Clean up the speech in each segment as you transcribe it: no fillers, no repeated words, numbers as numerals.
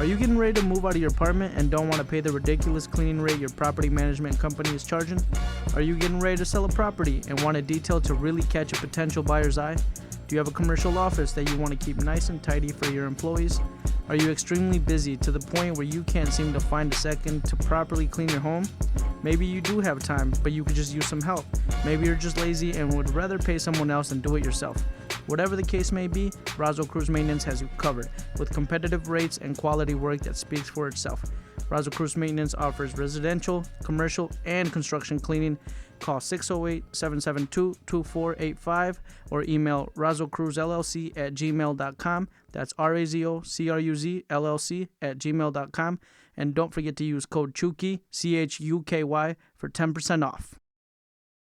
Are you getting ready to move out of your apartment and don't want to pay the ridiculous cleaning rate your property management company is charging? Are you getting ready to sell a property and want a detail to really catch a potential buyer's eye? Do you have a commercial office that you want to keep nice and tidy for your employees? Are you extremely busy to the point where you can't seem to find a second to properly clean your home? Maybe you do have time, but you could just use some help. Maybe you're just lazy and would rather pay someone else than do it yourself. Whatever the case may be, Razo Cruz Maintenance has you covered with competitive rates and quality work that speaks for itself. Razo Cruz Maintenance offers residential, commercial, and construction cleaning. Call 608-772-2485 or email razocruzllc@gmail.com. That's razocruzllc@gmail.com. And don't forget to use code Chuky, CHUKY, for 10% off.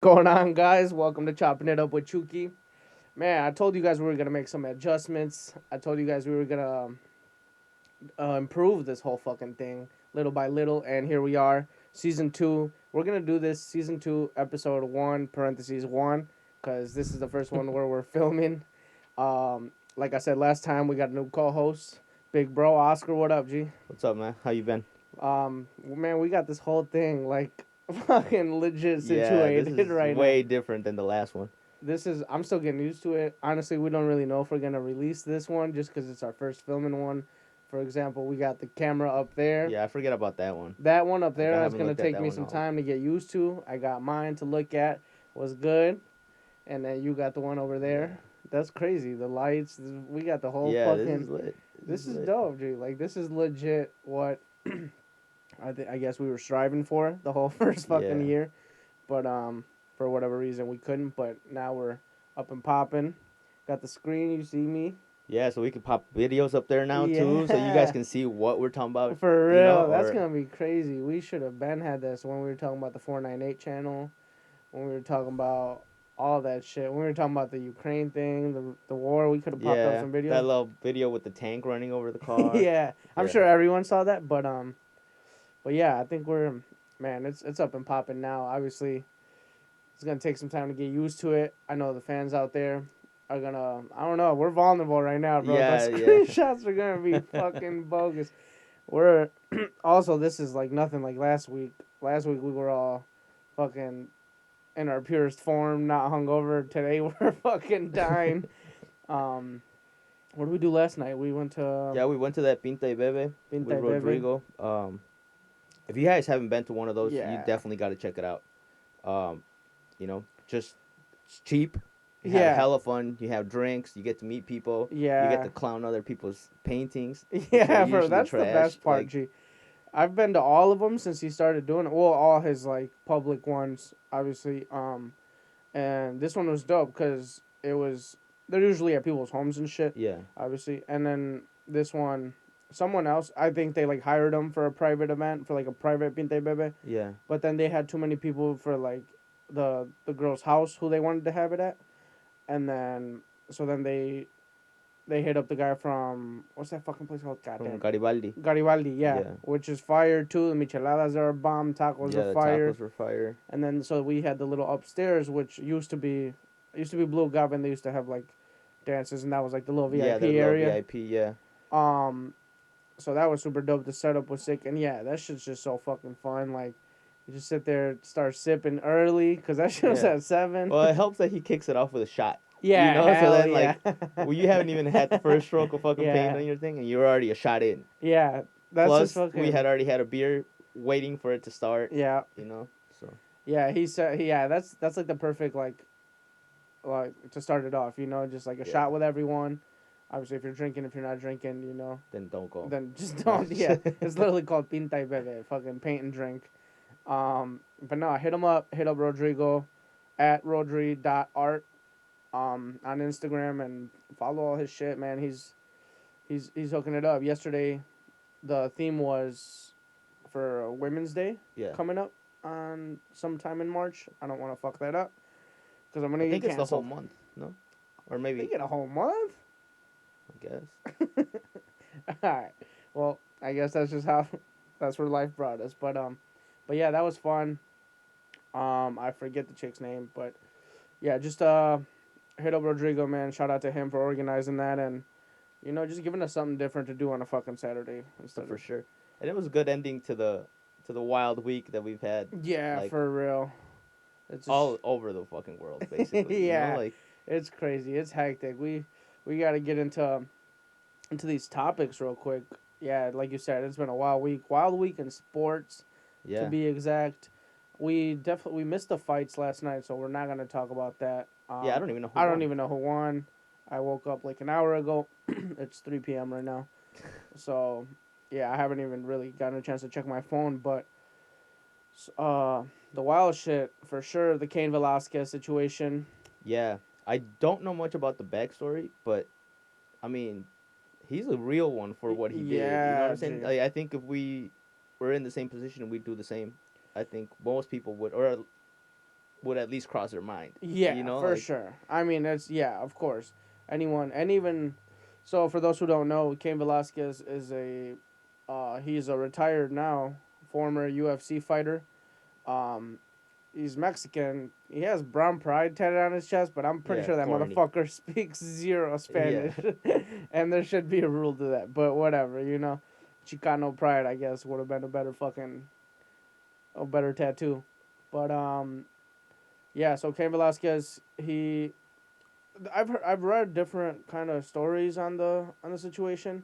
Going on, guys? Welcome to Chopping It Up with Chuky. Man, I told you guys we were going to make some adjustments. I told you guys we were going to improve this whole fucking thing little by little, and here we are. Season 2. We're going to do this Season 2, Episode 1, parentheses 1, because this is the first one where we're filming. Like I said last time, we got a new co-host, Big Bro. Oscar, what up, G? What's up, man? How you been? Man, we got this whole thing, like, fucking legit situated this is right way now. different than the last one. I'm still getting used to it. Honestly, we don't really know if we're going to release this one just because it's our first filming one. For example, we got the camera up there. Yeah, I forget about that one. That one up there, I that's haven't going to looked at take that me one some all. time to get used to. I got mine to look at. Was good. And then you got the one over there. Yeah. That's crazy. The lights. We got the whole Yeah, fucking... this is lit. This is lit. dope, dude. Like, this is legit what I guess we were striving for the whole first fucking year. But for whatever reason, we couldn't. But now we're up and popping. Got the screen. You see me. Yeah, so we can pop videos up there now, too, so you guys can see what we're talking about. For real. That's going to be crazy. We should have had this when we were talking about the 498 channel, when we were talking about all that shit. When we were talking about the Ukraine thing, the war, we could have popped up some videos. That little video with the tank running over the car. I'm sure everyone saw that, but yeah, I think it's up and popping now. Obviously, it's gonna take some time to get used to it. I know the fans out there are gonna, I don't know, we're vulnerable right now, bro. Yeah, the screenshots are gonna be fucking bogus. We're also, this is like nothing like last week. Last week we were all fucking in our purest form, not hungover. Today we're fucking dying. What did we do last night? We went to... we went to that Pinta y Bebe with Rodrigo. If you guys haven't been to one of those, you definitely got to check it out. Just it's cheap. You have hella fun. You have drinks. You get to meet people. Yeah. You get to clown other people's paintings. Yeah, bro, that's the best part, G. I've been to all of them since he started doing it. Well, all his, like, public ones, obviously. And this one was dope because it was... They're usually at people's homes and shit. Yeah. Obviously. And then this one, someone else, I think they, like, hired him for a private event, for, like, a private Pinta y Bebe. Yeah. But then they had too many people for, like, the girl's house who they wanted to have it at. And then... So then they hit up the guy from... What's that fucking place called? From Garibaldi. Garibaldi, yeah. Which is fire, too. The micheladas are a bomb. Tacos are fire. Tacos were fire. And then, so we had the little upstairs, which used to be Blue Goblin. They used to have, like, dances, and that was, like, the little VIP area. Yeah, VIP, yeah. So that was super dope. The setup was sick. And, yeah, that shit's just so fucking fun. Like, you just sit there, start sipping early, because that shit was at 7. Well, it helps that he kicks it off with a shot. Yeah, so then, like, well, you haven't even had the first stroke of fucking paint on your thing, and you're already a shot in. Yeah, that's Plus, just fucking... we had already had a beer waiting for it to start. Yeah. So. Yeah, he said, that's like the perfect, like to start it off, just like a shot with everyone. Obviously, if you're drinking, if you're not drinking, Then don't go. Then just don't, It's literally called Pinta y Bebe, fucking paint and drink. But no, hit him up. Hit up Rodrigo at rodri.art. On Instagram, and follow all his shit, man. He's hooking it up. Yesterday, the theme was for Women's Day coming up on sometime in March. I don't want to fuck that up because I'm gonna get canceled. It's the whole month, no? Or maybe they get a whole month. I guess. All right. Well, I guess that's where life brought us. But yeah, that was fun. I forget the chick's name, but yeah, just hit up Rodrigo, man. Shout out to him for organizing that, and just giving us something different to do on a fucking Saturday instead For sure. And it was a good ending to the wild week that we've had. Yeah, like, for real. It's all over the fucking world, basically. yeah, Like, it's crazy. It's hectic. We got to get into these topics real quick. Yeah, like you said, it's been a wild week in sports, to yeah, be exact. We missed the fights last night, so we're not gonna talk about that. yeah. I don't even know who I won. don't even know who won. I woke up like an hour ago. It's 3 p.m. right now, so yeah, I haven't even really gotten a chance to check my phone. But the wild shit for sure. The Cain Velasquez situation. Yeah, I don't know much about the backstory, but I mean, he's a real one for what he did. You know what Yeah, I'm saying? G. I think if we were in the same position, we'd do the same. I think most people would, or would at least cross their mind. Yeah, for Like, sure. I mean, it's yeah, of course. Anyone, and even so, for those who don't know, Cain Velasquez is he's a retired now former UFC fighter. Um, he's Mexican. He has brown pride tatted on his chest, but I'm pretty yeah, sure that corny. motherfucker speaks zero Yeah, Spanish, and there should be a rule to that. But whatever, Chicano pride, I guess, would have been a better tattoo. But yeah. So Cain Velasquez, I've read different kind of stories on the situation,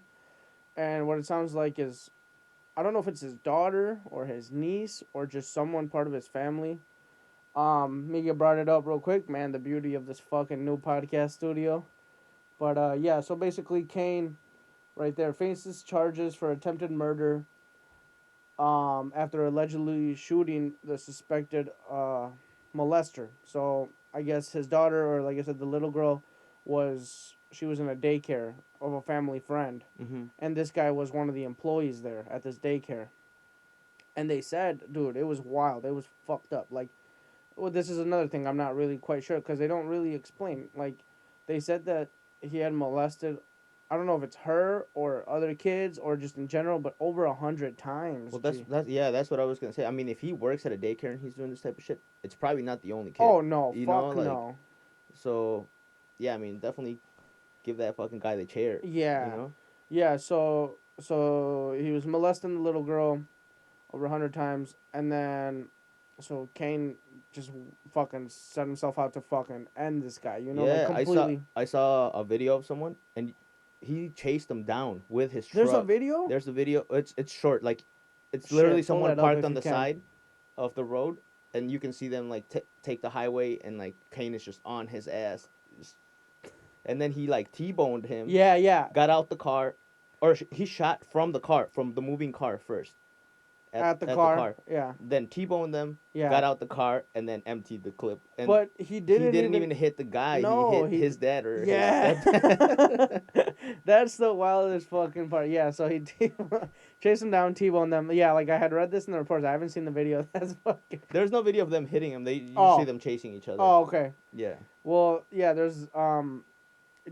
and what it sounds like is I don't know if it's his daughter or his niece or just someone part of his family. Migue brought it up real quick, man. The beauty of this fucking new podcast studio. But yeah, so basically, Cain, right there, faces charges for attempted murder. After allegedly shooting the suspected molester. So I guess his daughter, or like I said, the little girl, she was in a daycare of a family friend, mm-hmm. and this guy was one of the employees there at this daycare. And they said, dude, it was wild. It was fucked up. Like, well, this is another thing I'm not really quite sure because they don't really explain. Like, they said that he had molested. I don't know if it's her or other kids or just in general, but over 100 times. Well, Gee. that's what I was gonna say. I mean, if he works at a daycare and he's doing this type of shit, it's probably not the only kid. Oh no, fuck Like, no. so, yeah. I mean, definitely give that fucking guy the chair. Yeah, yeah. So he was molesting the little girl over 100 times, and then so Cain just fucking set himself out to fucking end this guy. Like Yeah, completely. I saw a video of someone and he chased him down with his truck. There's a video. There's a video. It's short. Like, it's literally Shit, pull someone that up parked if on you the can. side of the road, and you can see them like take the highway, and like Kane is just on his ass, and then he like T-boned him. Yeah, yeah. Got out the car, or he shot from the moving car first. At the car. Yeah. Then T-boned them. Yeah. Got out the car and then emptied the clip. And but he didn't even hit the guy. No, he hit his dad or yeah. his stepdad. That's the wildest fucking part. Yeah, so he chased him down, T-boned them. Yeah, like I had read this in the reports. I haven't seen the video. That's fucking. There's no video of them hitting him. You see them chasing each other. Oh, okay. Yeah. Well, yeah. There's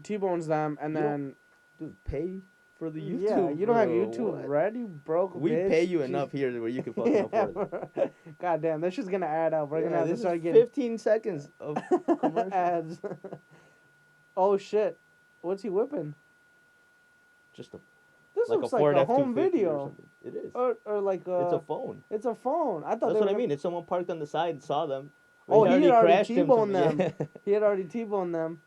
T-bones them, and then dude, pay for the YouTube. Yeah, you don't have YouTube what? ready, broke. We bitch. pay you enough here where you can fucking afford it. God damn, this shit's gonna add up. We're gonna have to start getting 15 seconds of commercial ads. Oh shit, what's he whipping? Just a. This like looks a like Ford a F-250 home video. Or something. It is. Or like a. It's a phone. It's a phone. I thought that's what I mean. It's someone parked on the side and saw them. Oh, he had already T-boned them. Yeah. He had already T-boned them.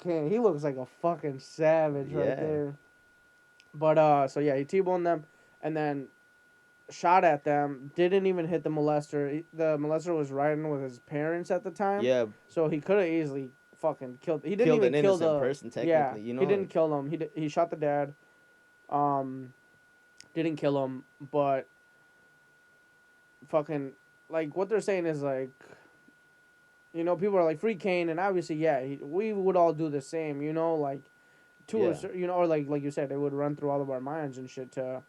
Okay, he looks like a fucking savage right there. But so yeah, he T-boned them, and then shot at them. Didn't even hit the molester. The molester was riding with his parents at the time. Yeah. So he could have easily fucking killed. He didn't killed even an kill innocent the person. Technically, yeah. He didn't kill him. He shot the dad. Didn't kill him, but fucking like what they're saying is like. People are like free Cain, and obviously, yeah, we would all do the same, like, or like you said, it would run through all of our minds and shit to,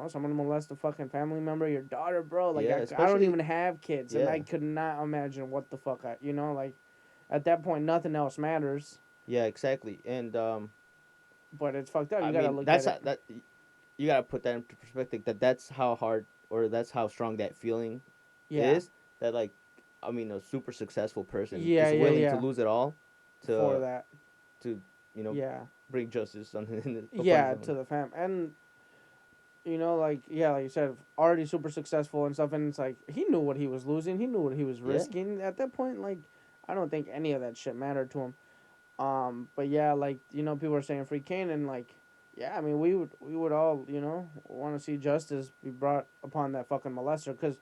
someone molest a fucking family member, your daughter, bro. Like, yeah, I don't even have kids, and yeah. I could not imagine what the fuck like, at that point, nothing else matters. Yeah, exactly, and but it's fucked up. You gotta look at it. You gotta put that into perspective. That's how hard, or that's how strong that feeling is. That like. I mean, a super successful person is willing to lose it all for that. To Yeah. bring justice on the Yeah, to the fam. And, like you said, already super successful and stuff. And it's like, he knew what he was losing. He knew what he was Yeah. risking. At that point, like, I don't think any of that shit mattered to him. But yeah, like, people are saying free Kane, and like, yeah, I mean, we would all, want to see justice be brought upon that fucking molester, because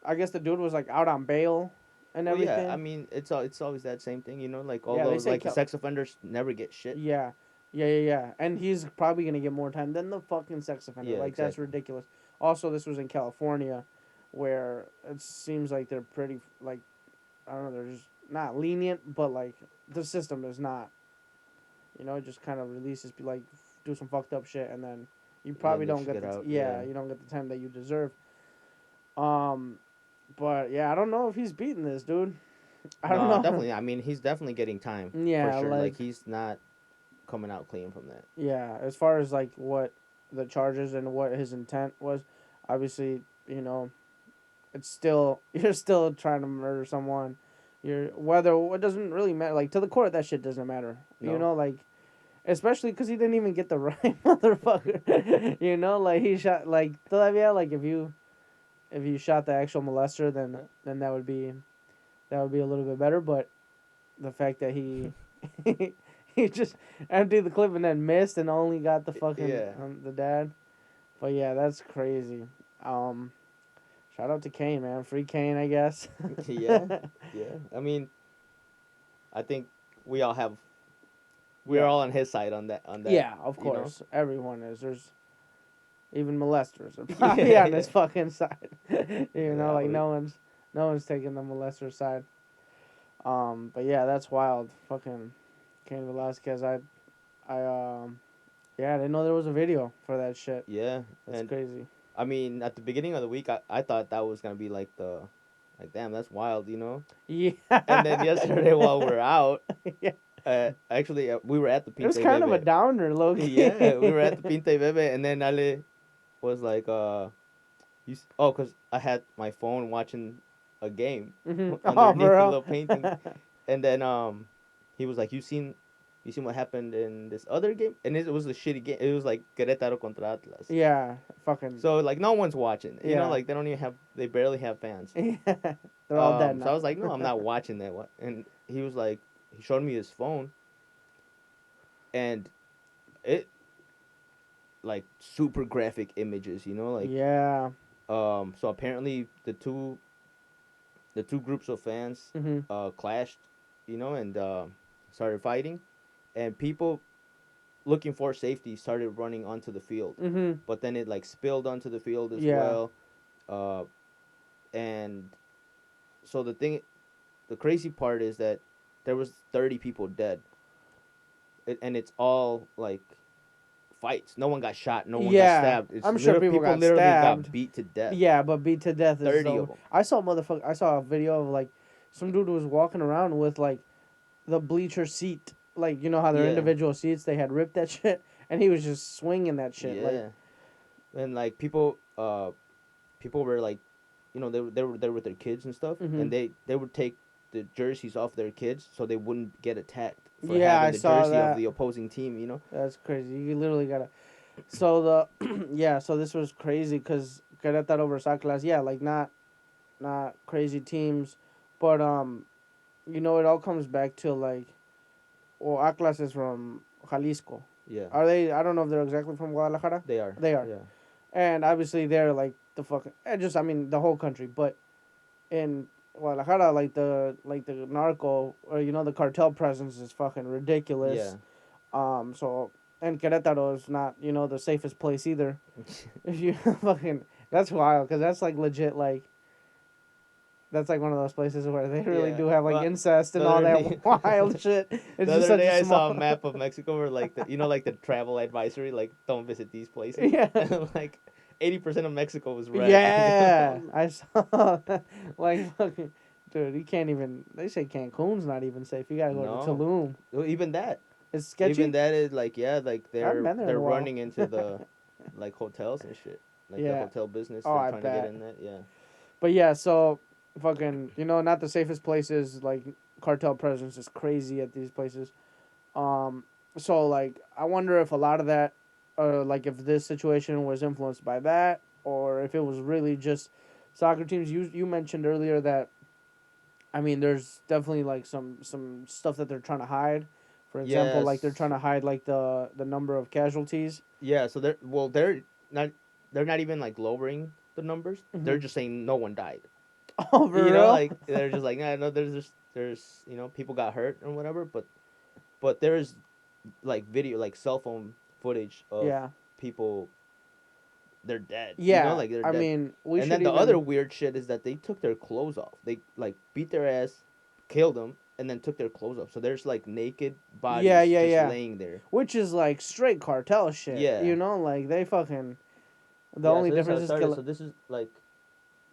I guess the dude was like out on bail and Well, yeah, everything. I mean, it's always that same thing, like all Yeah, they those say like the sex offenders never get shit. Yeah, yeah. And he's probably gonna get more time than the fucking sex offender. Yeah, Like, that's exactly. ridiculous. Also, this was in California, where it seems like they're pretty, like, I don't know, they're just not lenient, but like the system is not. It just kind of releases, like, do some fucked up shit, and then you probably They don't should get get out. yeah, you don't get the time that you deserve. Um, but yeah, I don't know if he's beating this dude. I don't No, know. definitely. I mean, he's definitely getting time Yeah, for sure. like, Like he's not coming out clean from that. yeah, as far as like what the charges and what his intent was, obviously, it's still you're still trying to murder someone. You're whether it doesn't really matter. Like, to the court, that shit doesn't matter. No. Like, especially because he didn't even get the right motherfucker. Like, he shot, like, todavía, like, if you shot the actual molester, then that would be a little bit better. But the fact that he he just emptied the clip and then missed and only got the fucking Yeah. the dad. But yeah, that's crazy. Shout out to Kane, man. Free Kane, I guess. Yeah. Yeah. I mean, I think we all have. We're Yeah. all on his side on that. Yeah, of you know? course. Everyone is. There's even molesters are probably on his fucking side. Yeah, like, but- no one's taking the molester side. But yeah, that's wild. Fucking Kane Velasquez. Yeah, I didn't know there was a video for that shit. Yeah. That's And crazy. I mean, at the beginning of the week, I thought that was gonna be like damn, that's wild, Yeah. And then yesterday while we're out, Yeah. actually we were at the It was Pinte kind of a Bebe. downer, Loki. Yeah, we were at the Pinte Bebe, and then Ale was like, cause I had my phone watching a game Mhm. underneath the bro. little painting, and then he was like, you seen what happened in this other game? And it was a shitty game. It was like Querétaro contra Atlas. Yeah, fucking. So like no one's watching. Yeah. Like they barely have fans. They're all dead now. So I was like, no, I'm not watching that one. And he was like, he showed me his phone, and it like super graphic images, like Yeah. so apparently the two groups of fans Mhm. clashed, and started fighting, and people looking for safety started running onto the field, Mhm. but then it like spilled onto the field as Yeah. well, and so the crazy part is that there was 30 people dead, and it's all like fights. No one got shot. No one got stabbed. I'm sure people got literally stabbed. got beat to death. Yeah, but beat to death is 30 of them. I saw a video of like some dude was walking around with like the bleacher seat, like, how their Yeah. individual seats, they had ripped that shit, and he was just swinging that shit. Yeah, Like, and like people were like, they were with their kids and stuff, Mhm. and they would take the jerseys off their kids so they wouldn't get attacked for Yeah, I having the saw jersey that. of the opposing team. That's crazy. You literally gotta. So so this was crazy because Querétaro versus Atlas. Yeah, like not crazy teams, but it all comes back to like, well, Atlas is from Jalisco. Yeah, Are they? I don't know if they're exactly from Guadalajara. they are. They are. Yeah, And obviously they're like the fucking, and just, I mean, the whole country, but in Guadalajara, like the narco, or the cartel presence is fucking ridiculous. yeah. So, and Querétaro is not, the safest place either. If you fucking, that's wild, because that's like legit, like, that's like one of those places where they really Yeah. do have like Well, incest and the all other that day- wild shit. It's The just other such day a I saw small a map of Mexico where like like the travel advisory, like don't visit these places. Yeah. And like 80% of Mexico was red. Yeah, I saw that. Like, fucking, dude, you can't even. They say Cancun's not even safe. You gotta go No. to Tulum. Well, even that. It's sketchy. Even that is like, yeah, like haven't been there in they're a while. running into the like hotels and shit. Like the Yeah. hotel business. Oh, They're I trying bet. to get in that. Yeah. But yeah, so fucking, not the safest places. Like, cartel presence is crazy at these places. so like I wonder if a lot of that, like if this situation was influenced by that, or if it was really just soccer teams. You mentioned earlier that, I mean, there's definitely like some stuff that they're trying to hide. For example, like they're Yes. trying to hide like the number of casualties. Yeah. So not they're not even like lowering the numbers. They're just saying no one died. Oh, for You know, real? like they're just like, nah, no, there's people got hurt or whatever, but there's like video, like cell phone footage of Yeah. people, they're dead. Yeah. Like they're I dead. mean, we And should then the other even. weird shit is that they took their clothes off. They like beat their ass, killed them, and then took their clothes off. So there's like naked Yeah, bodies yeah, just yeah. laying there. Which is like straight cartel shit. Yeah. Like they fucking. The Yeah, only so this is how difference it is started. kill. So this is like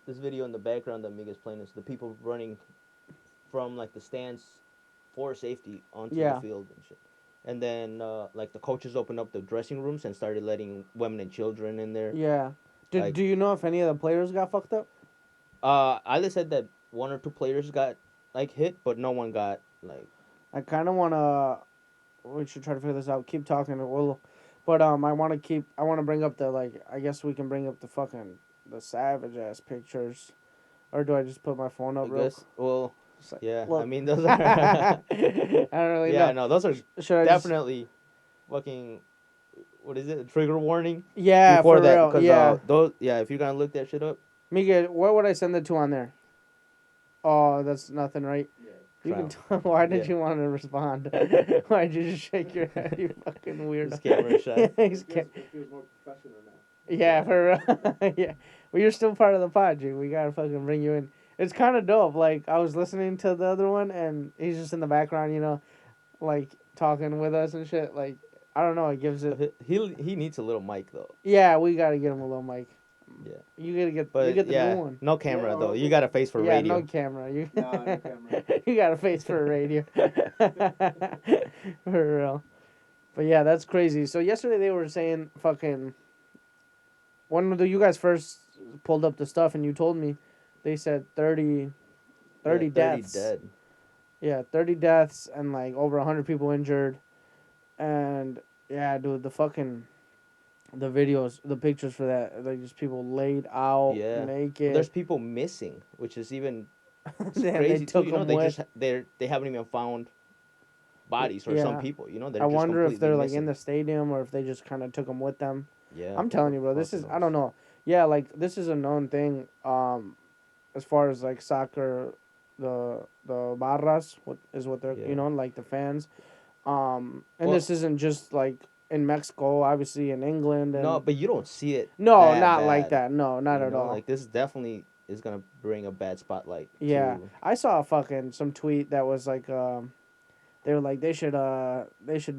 this video in the background that Migue is playing is the people running from like the stands for safety onto the Yeah. field and shit. And then like the coaches opened up the dressing rooms and started letting women and children in there. Yeah. Like Do you know if any of the players got fucked up? Ali said that one or two players got like hit, but no one got like. I kind of want to. We should try to figure this out. Keep talking. But I want to keep. I want to bring up the like. I guess we can bring up the fucking the savage ass pictures, or do I just put my phone up I real? guess. Well, It's like, yeah. I look. mean, those are. I don't really Yeah, know. no, those are Should I definitely fucking. What is it? A trigger warning. Yeah, Before for that, real. because Yeah. those, yeah, if you're gonna look that shit up, Miguel, what would I send it to on there? Oh, that's nothing, right? You can. Why did Yeah. you want to respond? Why did you just shake your head? You fucking weirdo. He's camera shy. He's Yeah, for real. Yeah. Well, you're still part of the pod, G. We gotta fucking bring you in. It's kind of dope. Like, I was listening to the other one, and he's just in the background, like, talking with us and shit. Like, I don't know, it gives it... He needs a little mic though. Yeah, we gotta get him a little mic. Yeah. You gotta get, But you get the yeah, new one. no camera Yeah, though. okay. You got a face for Yeah, radio. no camera. You, No, no camera. you got a face for a radio. For real. But yeah, that's crazy. So yesterday they were saying fucking... When you guys first pulled up the stuff and you told me, they said 30 30 deaths. dead. Yeah, 30 deaths and like over 100 people injured. And yeah, dude, the videos, the pictures for that, like just people laid out Yeah. naked. There's people missing, which is even Damn, crazy they too. took You know, them they with. just they haven't even found bodies for some Yeah. people. You know, they're I just wonder if completely they're like missing. in the stadium or if they just kind of took them with them. Yeah. I'm telling you, bro, this is, I don't know. Yeah, like this is a known thing. As far as like soccer, the barras, what they're, Yeah. like the fans. And Well- this isn't just like in Mexico, obviously in England. And No, but you don't see it. no, that not like bad, that. No, not you at know? all. Like this definitely is gonna bring a bad spotlight. Yeah, To, I saw some tweet that was like, they were like they should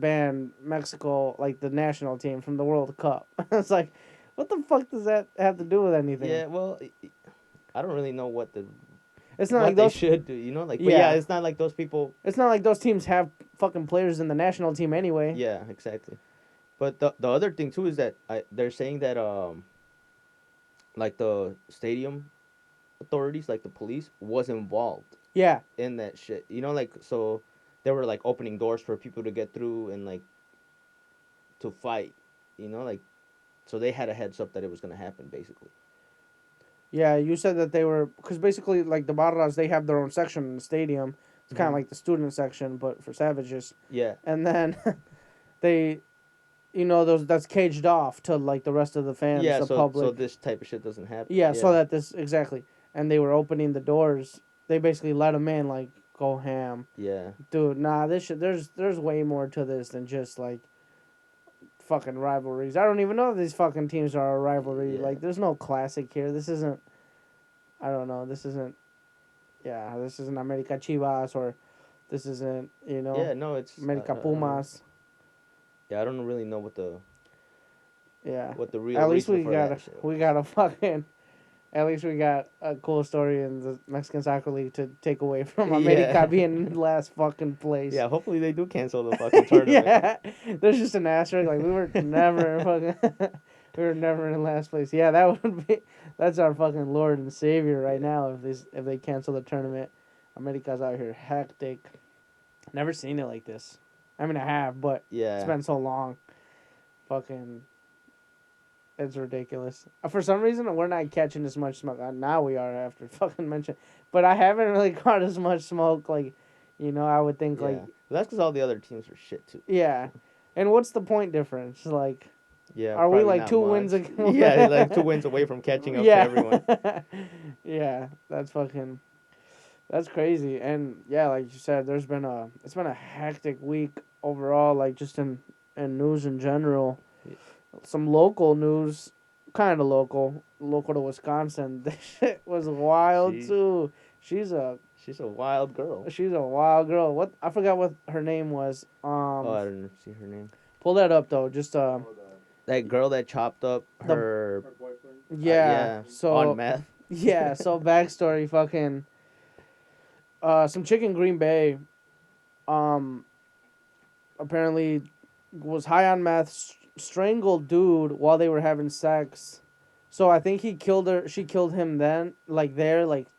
ban Mexico, like the national team, from the World Cup. It's like, what the fuck does that have to do with anything? yeah. Well, I don't really know what It's not what like they those. should do. You know, like but Yeah. yeah, it's not like those people. It's not like those teams have fucking players in the national team anyway. Yeah, exactly. But the other thing too is that they're saying that like the stadium authorities, like the police, was involved Yeah. in that shit. You know, like so they were like opening doors for people to get through and like to fight. You know, like so they had a heads up that it was gonna happen basically. Yeah, you said that they were, because basically, like, the Barras, they have their own section in the stadium. It's kind of Mhm. like the student section, but for savages. Yeah. And then they, that's caged off to, like, the rest of the fans, Yeah. the So public. this type of shit doesn't happen. Yeah, so that exactly. And they were opening the doors. They basically let them in, like, go ham. Yeah. Dude, nah, this shit, there's way more to this than just, like, fucking rivalries. I don't even know if these fucking teams are a rivalry. Yeah. Like, there's no classic here. This isn't, I don't know, this isn't America Chivas, or this isn't, Yeah. No, it's America I don't know. Pumas. Yeah, I don't really know what the Yeah. real At least reason we for got that shit we was. got a fucking, at least we got a cool story in the Mexican Soccer League to take away from America Yeah. being in last fucking place. Yeah, hopefully they do cancel the fucking tournament. Yeah, there's just an asterisk, like we were never fucking, we were never in last place. Yeah, that's our fucking Lord and Savior right Yeah. now. If they cancel the tournament, America's out here hectic. Never seen it like this. I mean, I have, but Yeah. it's been so long. Fucking, it's ridiculous. For some reason, we're not catching as much smoke. Now we are after fucking mention. But I haven't really caught as much smoke. Like, I would think like. That's because all the other teams are shit too. Yeah, and what's the point difference? Like. Yeah. Are we probably like not 2 much. wins? Yeah, like 2 wins away from catching up to everyone. Yeah, that's crazy. And yeah, like you said, it's been a hectic week overall, like just in news in general. Some local news, kind of local to Wisconsin. This shit was wild too. She's a wild girl. She's a wild girl. What, I forgot what her name was. I didn't see her name. Pull that up though. Just that girl that chopped up her boyfriend. Yeah. So on meth. Yeah. So backstory, fucking. Some chick in Greenbay, apparently was high on meth, strangled dude while they were having sex. So I think he killed her. She killed him then, like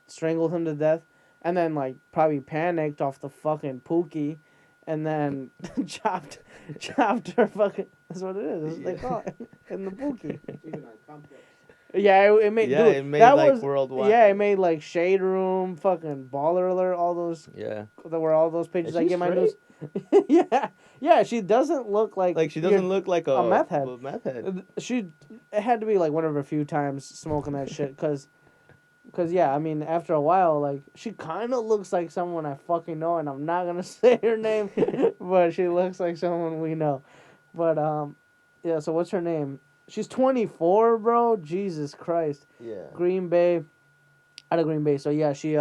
strangled him to death, and then like probably panicked off the fucking pookie, and then chopped her fucking. That's what it is. That's what they call it in the pookie. Yeah, it made. Yeah, dude, it made that like was, worldwide. Yeah, it made like Shade Room, fucking Baller Alert, all those. Yeah. There were all those pages I Is she get my news. Yeah. She doesn't look like. She doesn't look like a meth head. It had to be like one of her few times smoking that shit, cause yeah, I mean after a while, like she kind of looks like someone I fucking know, and I'm not gonna say her name, but she looks like someone we know, but yeah. So what's her name? She's 24, bro. Jesus Christ. Yeah. Greenbay. Out of Greenbay. So yeah, she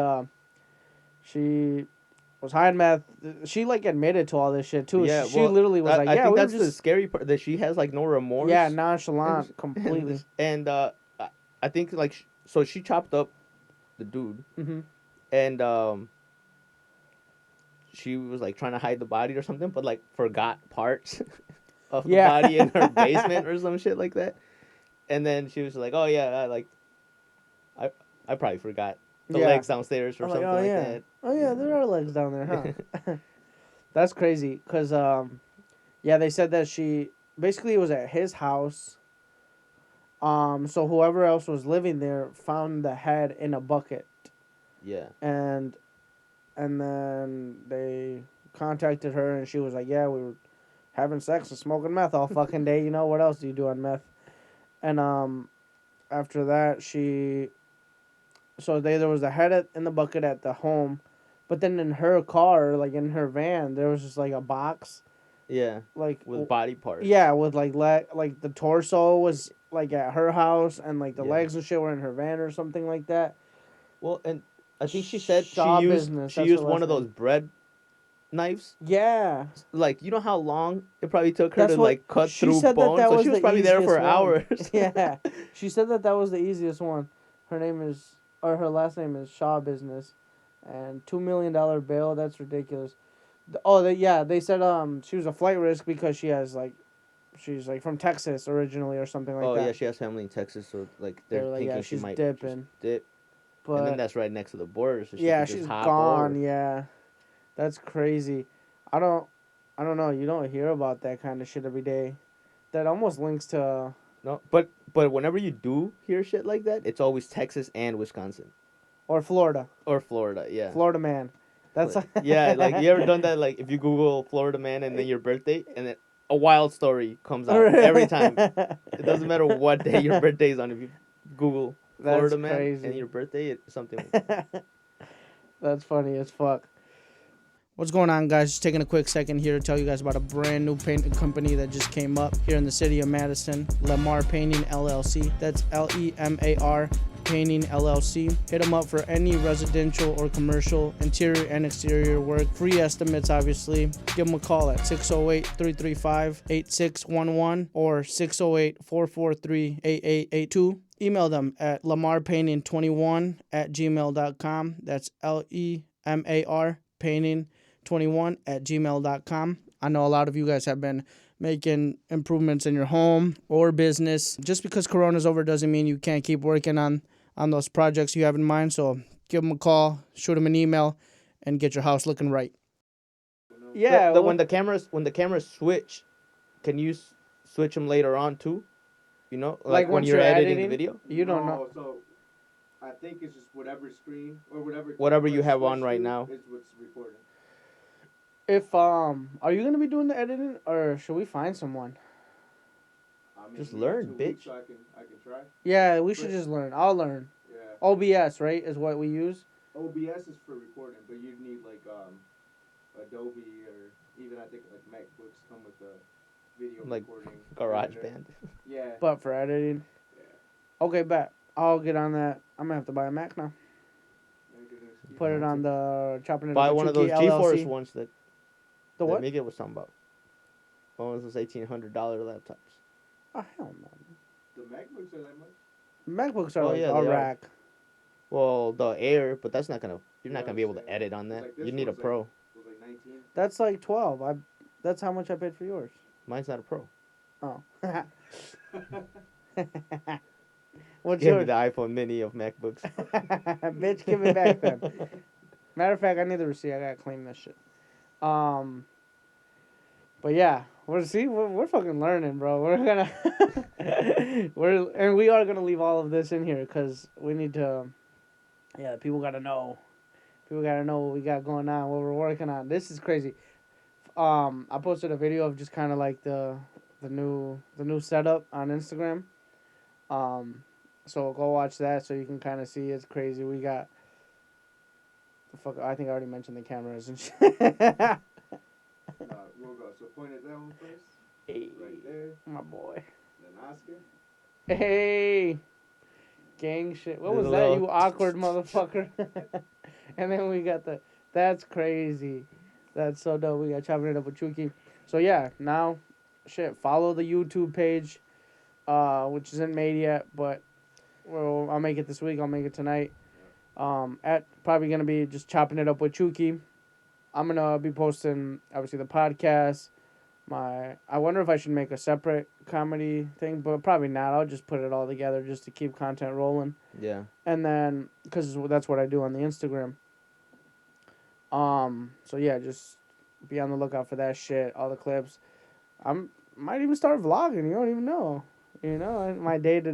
was high on meth. She like admitted to all this shit too. Yeah, she literally was like, I yeah, think we that's were just the scary part, that she has like no remorse. Yeah, nonchalant completely. And I think like so she chopped up the dude. Mm-hmm. And she was like trying to hide the body or something, but like forgot parts of the body in her basement or some shit like that. And then she was like, "Oh yeah, I probably forgot the legs downstairs or something like that." Oh yeah, there are legs down there, huh? That's crazy, cause they said that she basically was at his house. So whoever else was living there found the head in a bucket. Yeah. And then they contacted her, and she was like, "Yeah, we were having sex and smoking meth all fucking day. What else do you do on meth?" And after that, there was a head in the bucket at the home, but then in her car, like in her van, there was just like a box. Yeah. Like with body parts. Yeah, with like like the torso was like at her house, and like the legs and shit were in her van or something like that. Well, and I think she said Shaw she business, used one of those bread knives. Yeah. Like, you know how long it probably took her to like cut she through said bones? That so was she was the probably there for easiest one. hours. Yeah. She said that was the easiest one. Her last name is Shaw Business. And $2 million bail, that's ridiculous. They said she was a flight risk because she's like from Texas originally or something like that. Oh yeah, she has family in Texas, so like they're like, thinking yeah, she might dipping. dip. But and then that's right next to the border, so she yeah, can she's just hop gone. over. Yeah, that's crazy. I don't know. You don't hear about that kind of shit every day. That almost links to. No, but whenever you do hear shit like that, it's always Texas and Wisconsin. Or Florida. Yeah. Florida man. That's yeah, like you ever done that? Like if you Google Florida man and then your birthday, and then a wild story comes out every time. It doesn't matter what day your birthday is on. If you Google Florida man crazy. and your birthday, it's something. That's funny as fuck. What's going on, guys? Just taking a quick second here to tell you guys about a brand new painting company that just came up here in the city of Madison, Lemar Painting LLC. That's LEMAR Painting LLC. Hit them up for any residential or commercial interior and exterior work. Free estimates, obviously. Give them a call at 608-335-8611 or 608-443-8882. Email them at lamarpainting21@gmail.com. That's LEMAR painting21@gmail.com. I know a lot of you guys have been making improvements in your home or business. Just because Corona's over doesn't mean you can't keep working on those projects you have in mind. So give them a call, shoot them an email, and get your house looking right. Yeah. When the cameras switch, can you switch them later on too? You know, Like when once you're you're editing the editing? video, You don't know. So I think it's just whatever screen or whatever whatever camera you have on switched right to now. is what's recording. If are you gonna be doing the editing or should we find someone? I mean, Just we got learn, 2 weeks, bitch. so I can try. Yeah, we should But- just learn. I'll learn. Yeah. OBS, right, is what we use. OBS is for recording, but you'd need like Adobe or even I think like MacBooks come with the video Like recording. editor. GarageBand. Yeah. But for editing. Yeah. Okay, bet. I'll get on that. I'm gonna have to buy a Mac now. Put it on the chopping it Buy up with one of Chuky those GeForce LLC. ones that The what? Migue was talking about. One of those $1,800 laptops. Oh hell no. The MacBooks are that much. MacBooks are Oh, like yeah, a they are. rack. Well, the Air, but that's not gonna. You're not Yeah, gonna be able I'm to edit on saying. that. Like this You need a one's like- Pro. It was like 19. That's like 12. That's how much I paid for yours. Mine's not a Pro. Oh. What's Give me yours? the iPhone Mini of MacBooks. Bitch, give it back then. Matter of fact, I need the receipt. I gotta claim this shit. But yeah, we're fucking learning, bro. We're gonna we are gonna leave all of this in here because we need to. Yeah, people gotta know. People gotta know what we got going on, what we're working on. This is crazy. I posted a video of just kind of like the new setup on Instagram. So go watch that so you can kind of see it's crazy. We got the fuck. I think I already mentioned the cameras and shit. We'll go. So point at that one first. Hey, Right there. my boy. Then Oscar. Hey, gang shit. What There's was a that, little- you awkward motherfucker? And then we got that's crazy. That's so dope. We got chopping it up with Chuky. So yeah, now, shit. Follow the YouTube page, which isn't made yet, but I'll make it this week. I'll make it tonight. At probably gonna be just chopping it up with Chuky. I'm gonna be posting obviously the podcast. I wonder if I should make a separate comedy thing, but probably not. I'll just put it all together just to keep content rolling. Yeah. And then, because that's what I do on the Instagram. So yeah, just be on the lookout for that shit, all the clips. Might even start vlogging. You don't even know. You know, my day in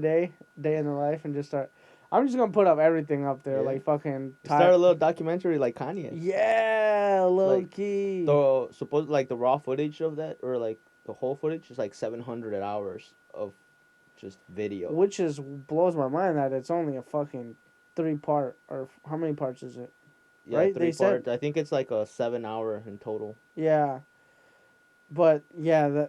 the life, and just start. I'm just gonna put up everything up there, Yeah. like fucking. Start a little documentary like Kanye. Yeah, low Like, key. The raw footage of that, or like the whole footage, is like 700 hours of just video. Which blows my mind that it's only a fucking 3-part, or how many parts is it? Yeah, right? 3 They said- parts. I think it's like a 7-hour in total. Yeah. But yeah,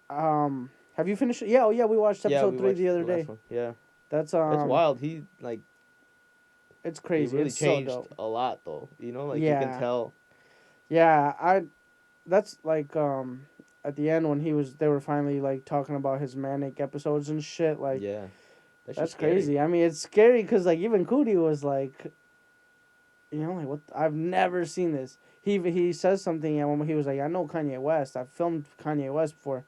have you finished it? Yeah, we watched episode we 3 watched the other last day. one. Yeah, That's that's wild. He like It's he crazy. really It's changed so dope. a lot though. You know, like you Yeah. can tell. Yeah, that's like at the end when they were finally like talking about his manic episodes and shit, like Yeah, that's crazy. I mean, it's scary cuz like even Cootie was like, you know, like what, I've never seen this. He says something, and when he was like, I know Kanye West. I've filmed Kanye West before.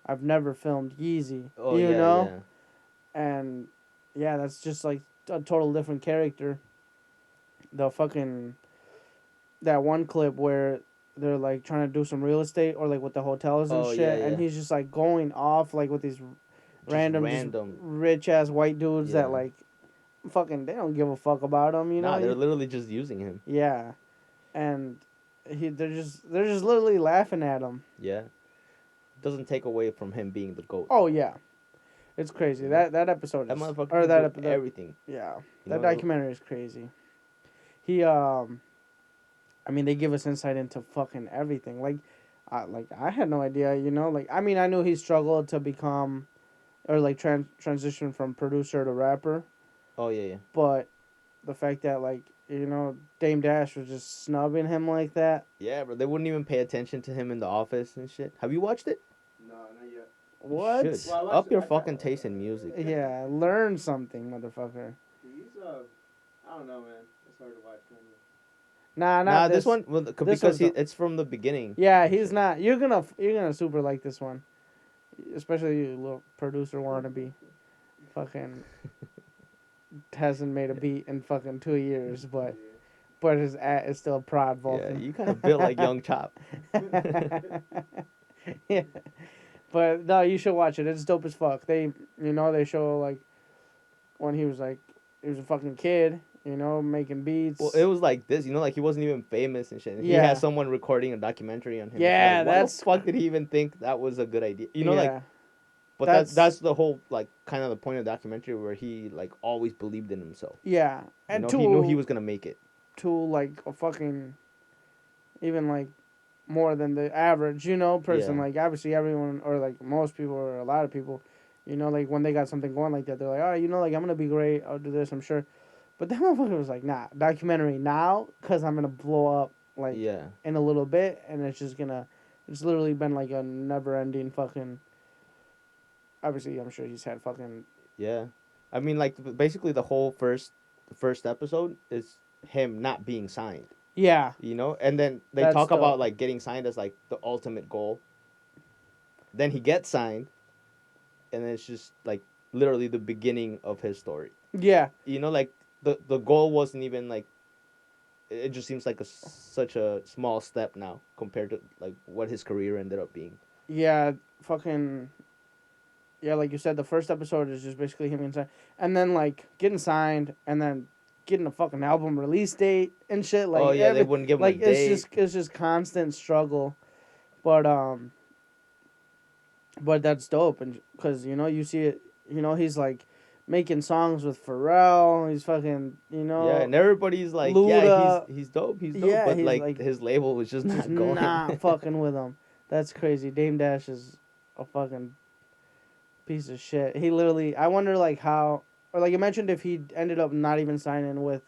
I've never filmed Yeezy. Oh you yeah, know? yeah. And yeah, that's just like a total different character. The fucking that one clip where they're like trying to do some real estate or like with the hotels and Oh, shit, yeah, and yeah. he's just like going off like with these random rich ass white dudes Yeah. that like fucking they don't give a fuck about him, you know? Nah, they're literally just using him. Yeah, and they're just literally laughing at him. Yeah, doesn't take away from him being the GOAT. Oh yeah, it's crazy. Yeah. That episode That is motherfucker or can that do everything. yeah, You that know, documentary is crazy. He I mean they give us insight into fucking everything. Like I had no idea, you know. Like I mean I knew he struggled to become, or like transition from producer to rapper, Oh yeah, yeah. but the fact that like you know Dame Dash was just snubbing him like that. Yeah, bro. They wouldn't even pay attention to him in the office and shit. Have you watched it? No, not yet. You What? should. Well, I watched Up your it- I fucking tried- taste in music. Yeah, learn something, motherfucker. He's I don't know, man. It's hard to watch Kanye. Nah, not Nah, this this one because one's the- it's from the beginning. Yeah, he's not. You're gonna super like this one, especially you little producer wannabe. Fucking hasn't made a beat in fucking 2 years, but but his is still a prod Yeah, Vulcan. you kind of built like Young Chop. Yeah, but no, you should watch it. It's dope as fuck. They show like when he was a fucking kid, making beats. Well, it was like this, like he wasn't even famous and shit. He Yeah. had someone recording a documentary on him. It's Yeah, like, why that's- the fuck did he even think that was a good idea? Like, Yeah. but that's the whole like kind of the point of the documentary where he like always believed in himself. Yeah, and he knew he was gonna make it. to like a fucking, even like more than the average, person. Yeah. Like obviously everyone or like most people or a lot of people, like when they got something going like that, they're like, oh, like I'm gonna be great. I'll do this. I'm sure. But that motherfucker was like, nah, documentary now, cause I'm gonna blow up like Yeah. in a little bit, and it's literally been like a never ending fucking. Obviously, I'm sure he's had fucking. Yeah, I mean, like basically the first episode is him not being signed. Yeah. And then they That's talk about dope. like getting signed as like the ultimate goal. Then he gets signed, and then it's just like literally the beginning of his story. Yeah. Like the goal wasn't even like. It just seems like such a small step now compared to like what his career ended up being. Yeah. Fucking. Yeah, like you said, the first episode is just basically him getting signed, and then like getting signed, and then getting a fucking album release date and shit. Like, oh yeah, they wouldn't give him like a date. it's just constant struggle, but that's dope, and because you see it, he's like making songs with Pharrell. He's fucking Yeah, and everybody's like, Luda. yeah, he's dope, he's dope, Yeah, but he's, like his label was just not going. not fucking with him. That's crazy. Dame Dash is a fucking piece of shit. He literally, I wonder like how, or like you mentioned if he ended up not even signing with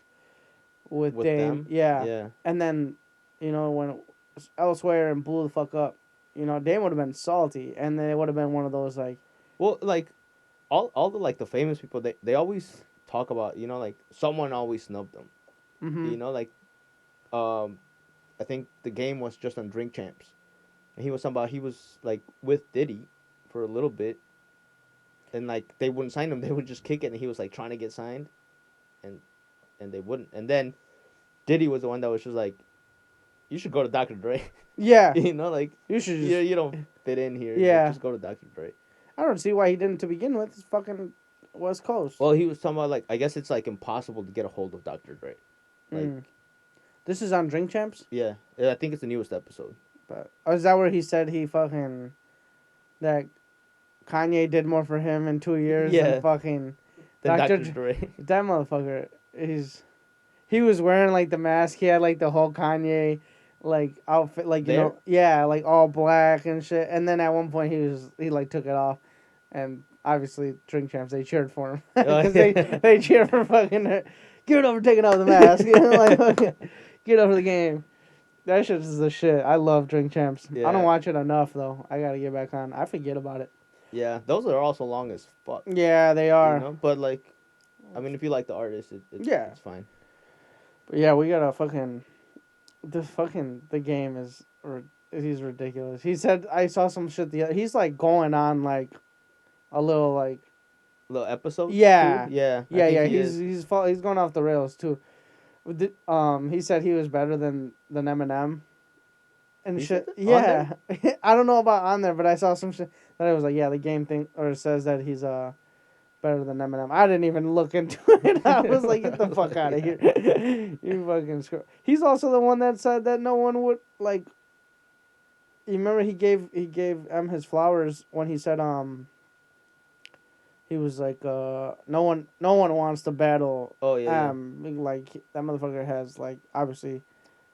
Dame. them? Yeah. Yeah. And then, when it was elsewhere and blew the fuck up, Dame would have been salty, and then it would have been one of those like. Well, like all the like the famous people, they always talk about, like someone always snubbed them. Mm-hmm. Like I think the Game was just on Drink Champs. And he was like with Diddy for a little bit. And like they wouldn't sign him, they would just kick it, and he was like trying to get signed, and they wouldn't. And then Diddy was the one that was just like, you should go to Dr. Dre. Yeah. Like You should just. you don't fit in here. Yeah. Just go to Dr. Dre. I don't see why he didn't to begin with. It's fucking West Coast. Well, he was talking about like, I guess it's like impossible to get a hold of Dr. Dre. Like, This is on Drink Champs? yeah, I think it's the newest episode. But is that where he said that Kanye did more for him in 2 years than fucking Then Dr. Dr. Dre. That motherfucker he was wearing like the mask. He had like the whole Kanye like outfit, like There? like all black and shit. And then at one point he like took it off, and obviously Drink Champs, they cheered for him because they cheered for fucking give it up for taking off the mask. Like fucking, get over the game. That shit is the shit. I love Drink Champs. Yeah. I don't watch it enough though. I gotta get back on. I forget about it. Yeah, those are also long as fuck. Yeah, they are. But like, I mean, if you like the artist, it's fine. But yeah, we gotta the Game is he's ridiculous. He said I saw some shit he's like going on like a little like Little episode. Yeah. Too? Yeah. yeah. He's going off the rails too. He said he was better than Eminem. And He shit. said that? Yeah. I don't know about on there, but I saw some shit that it was like, yeah, the Game thing or it says that he's better than Eminem. I didn't even look into it. I was like, get the fuck out of here. You fucking screw. He's also the one that said that no one would like. You remember he gave M his flowers when he said he was like no one wants to battle. Oh yeah. Like that motherfucker has like obviously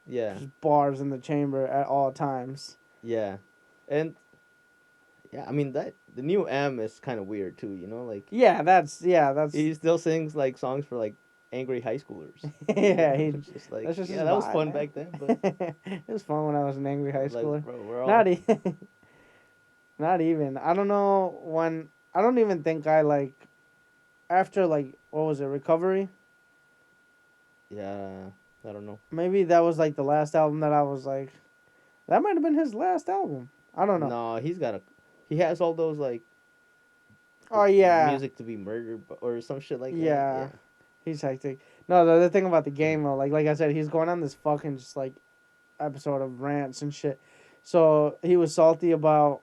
Yeah. just bars in the chamber at all times. Yeah, and yeah, I mean the new M is kind of weird too. Like That's he still sings like songs for like angry high schoolers. yeah. It's just like that's just his that was vibe, fun man. back then. But It was fun when I was an angry high like, schooler. bro, we're all Not even. I don't know when. I don't even think I like. After like what was it, Recovery? Yeah, I don't know. Maybe that was like the last album that I was like. That might have been his last album. I don't know. No, he has all those like. Oh yeah. Music to be murdered or some shit like that. Yeah. He's hectic. No, the other thing about the game though, like I said, he's going on this fucking just like episode of rants and shit. So he was salty about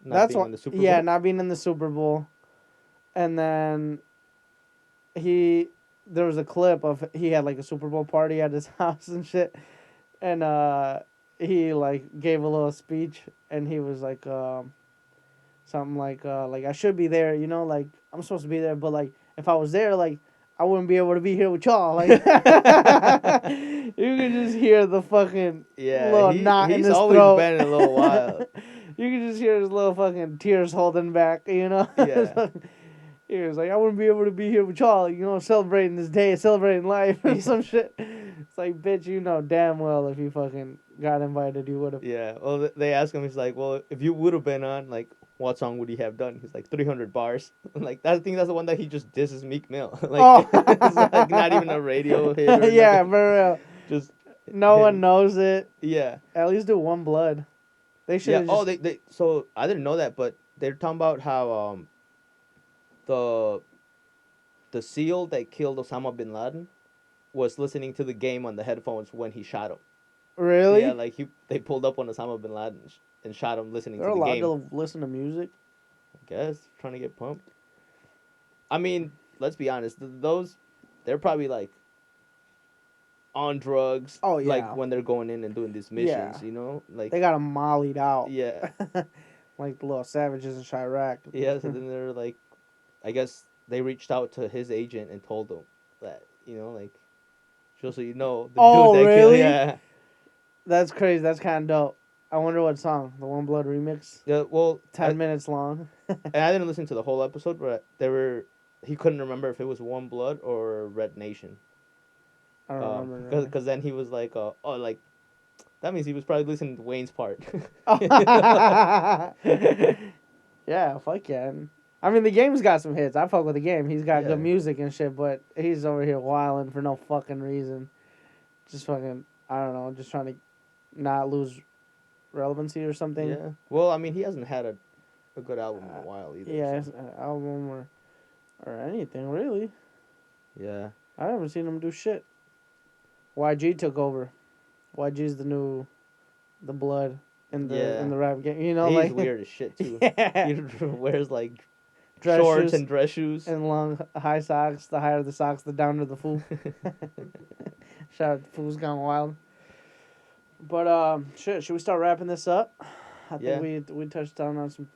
Not being in the Super Bowl. yeah, not being in the Super Bowl, and then there was a clip of he had like a Super Bowl party at his house and shit, and he like gave a little speech and he was like something like I should be there, you know, like I'm supposed to be there, but like if I was there, like I wouldn't be able to be here with y'all. Like you can just hear the fucking little knot in he's his always throat. been a little wild. You can just hear his little fucking tears holding back, you know. Yeah. He was like, I wouldn't be able to be here with y'all, you know, celebrating this day, celebrating life, or some shit. It's like, bitch, you know damn well if you fucking got invited, you would have. Yeah. Well, they asked him. He's like, well, if you would have been on, like, what song would he have done? He's like 300 bars. Like I think that's the one that he just disses Meek Mill. Like it's like not even a radio hit. Or Yeah, nothing. for real. Just no one knows it. Yeah. At least do One Blood. They should. Yeah. Just... Oh, they. So I didn't know that, but they're talking about how the SEAL that killed Osama bin Laden was listening to the game on the headphones when he shot him. Really? Yeah, like they pulled up on Osama bin Laden and shot him listening They're to the allowed game. to listen to music. I guess trying to get pumped. I mean, let's be honest. They're probably like on drugs. Oh, yeah. Like when they're going in and doing these missions, Yeah. you know, like They got them mollied out. yeah, Like the little savages in Chirac. yeah. So then they're like, I guess they reached out to his agent and told him that, you know, like, just so you know, the Oh, dude that really? killed, yeah. That's crazy. That's kind of dope. I wonder what song. The One Blood remix. Yeah, well, 10 minutes long. and I didn't listen to the whole episode, but he couldn't remember if it was One Blood or Red Nation. I don't remember. Because then he was like, oh, like, that means he was probably listening to Wayne's part. Yeah, fuck yeah. I mean, the game's got some hits. I fuck with the game. He's got Yeah. good music and shit, but he's over here wilding for no fucking reason. Just fucking, I don't know, just trying to not lose relevancy or something. Yeah. Well, I mean, he hasn't had a good album in a while either. Yeah, so. an album or anything, really. Yeah. I haven't seen him do shit. YG took over. YG's the blood in the rap game. You know, he's like weird as shit too. Yeah. He wears like Dress shorts shoes and dress shoes. and long high socks. The higher the socks, the downer the fool. Shout out to Fool's Gone Wild. But shit, should we start wrapping this up? I think we touched down on some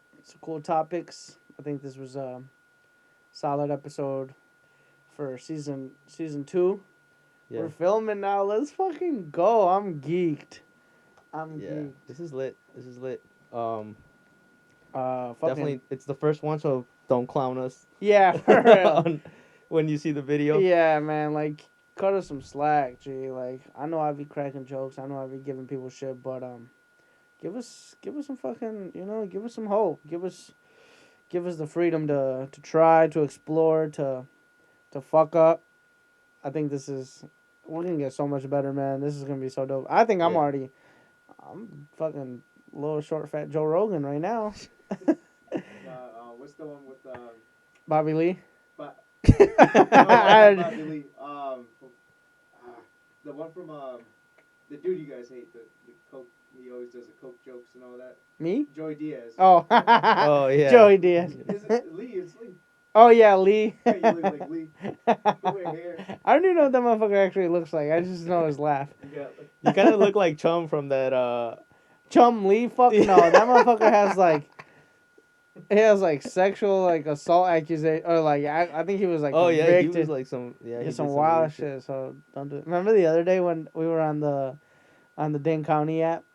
cool topics. I think this was a solid episode for season 2. Yeah. We're filming now. Let's fucking go. I'm geeked. Geeked. This is lit. Fucking, Definitely, it's the first one, so don't clown us. Yeah, for real. When you see the video. Yeah, man. Like, cut us some slack, G. Like, I know I be cracking jokes. I know I be giving people shit, but give us some fucking, you know, give us some hope. Give us the freedom to try, to explore, to fuck up. I think we're gonna get so much better, man. This is gonna be so dope. I think I'm fucking little short fat Joe Rogan right now. What's the one with Bobby Lee. no, Bobby Lee. The one from the dude you guys hate, the coke. He always does the coke jokes and all that. Me? Joey Diaz. Oh. Oh yeah. Joey Diaz. Is it Lee? It's Lee. Oh yeah, Lee. Yeah, you look like Lee. Wear hair. I don't even know what that motherfucker actually looks like. I just know his laugh. You got You kind of look like Chum from that. Chum Lee? Fuck no. That motherfucker has like sexual like assault accusation or like I think he was like Oh yeah, he convicted. was like some. Yeah, he did some wild weird shit. So don't do it. Remember the other day when we were on the Dane County app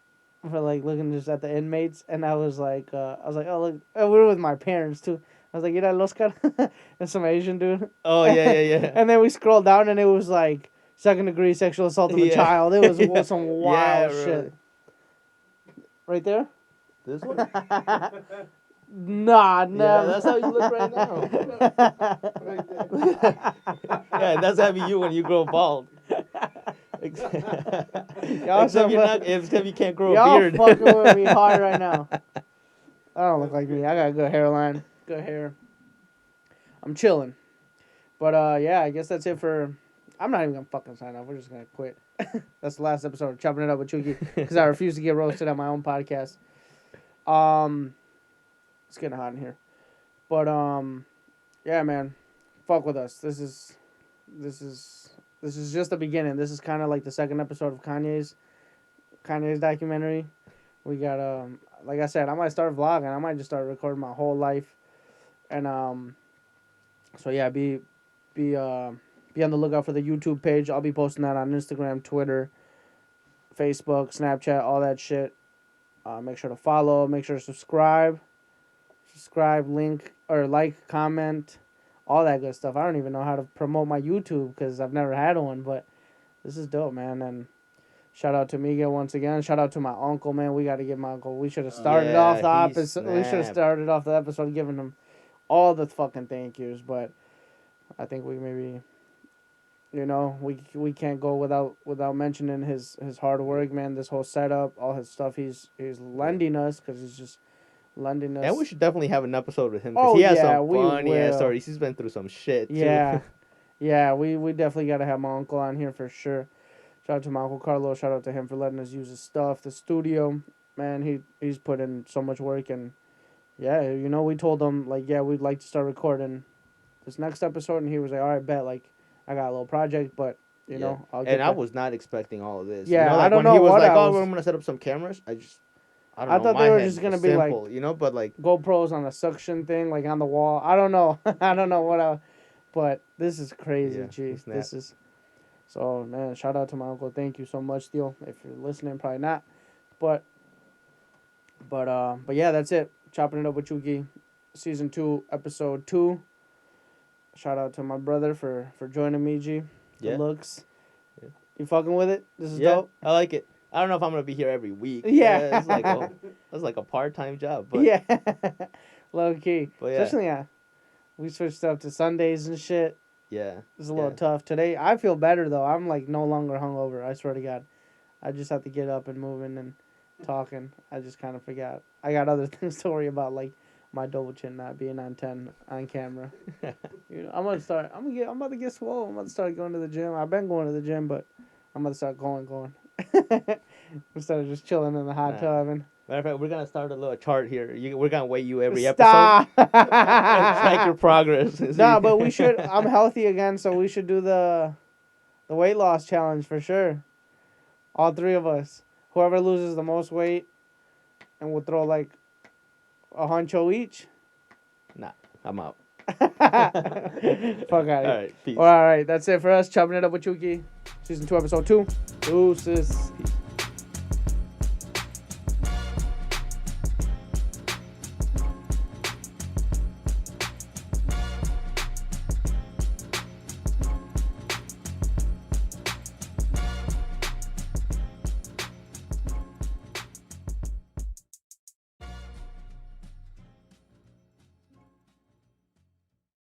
for like looking just at the inmates, and I was like, oh look, we were with my parents too. I was like, "Mira, Oscar," and some Asian dude. Oh yeah. And then we scrolled down, and it was like 2nd-degree sexual assault of a child. It was some wild really. shit. Right there? This one. Nah, Yeah, never. that's how you look right now. right there. Yeah, that's how you when you grow bald. Y'all Except you can't grow a y'all beard. fucking with me hard right now. I don't look like me. I got good hairline, good hair. I'm chilling. But yeah, I guess that's it for. I'm not even gonna fucking sign off. We're just gonna quit. That's the last episode of Chopping It Up with Chuky because I refuse to get roasted on my own podcast. It's getting hot in here, but yeah, man, fuck with us. This is just the beginning. This is kind of like the second episode of Kanye's documentary. We got like I said, I might start vlogging. I might just start recording my whole life, and so yeah, be on the lookout for the YouTube page. I'll be posting that on Instagram, Twitter, Facebook, Snapchat, all that shit. Make sure to follow. Make sure to subscribe, link or like, comment, all that good stuff. I don't even know how to promote my YouTube because I've never had one, but this is dope, man. And shout out to Migue once again. Shout out to my uncle, man. We got to give my uncle. We should have started off the episode. We should have started off the episode giving him all the fucking thank yous, but I think we maybe, we can't go without mentioning his hard work, man. This whole setup, all his stuff he's lending us because he's just lending us. And we should definitely have an episode with him because he has some funny ass stories. He's been through some shit too. Yeah, we definitely got to have my uncle on here for sure. Shout out to my Uncle Carlos. Shout out to him for letting us use his stuff. The studio, man, he's put in so much work. And, yeah, we told him, like, yeah, we'd like to start recording this next episode. And he was like, all right, bet. Like, I got a little project, but, you know, I'll get I was not expecting all of this. Yeah, like I don't when know he was what like, I I'm was... going to set up some cameras. I don't I know. thought they were just going to be simple, like, but like GoPros on a suction thing, like on the wall. I don't know. I don't know what but this is crazy, G. This is... So, man, shout out to my uncle. Thank you so much, Theo. If you're listening, probably not. But yeah, that's it. Chopping It Up with Chuky, Season 2, Episode 2. Shout out to my brother for joining me, G. The looks. Yeah. You fucking with it? This is dope? I like it. I don't know if I'm going to be here every week. Yeah. It's like a part-time job. But yeah. Low key. But yeah. Especially, we switched up to Sundays and shit. Yeah. It's a little tough. Today, I feel better, though. I'm, like, no longer hungover. I swear to God. I just have to get up and moving and talking. I just kind of forgot. I got other things to worry about, like my double chin not being on 10 on camera. I'm about to get swole. I'm about to start going to the gym. I've been going to the gym, but I'm about to start going. Instead of just chilling in the hot tub. And matter of fact, we're gonna start a little chart here. We're gonna weigh you every Stop. episode. And track your progress. No, but we should. I'm healthy again, so we should do the weight loss challenge for sure. All three of us. Whoever loses the most weight, and we'll throw like a honcho each. Nah, I'm out. Fuck out of here. All right, peace. All right, that's it for us. Chopping It Up with Chuky, Season 2, Episode 2. Deuces. Peace.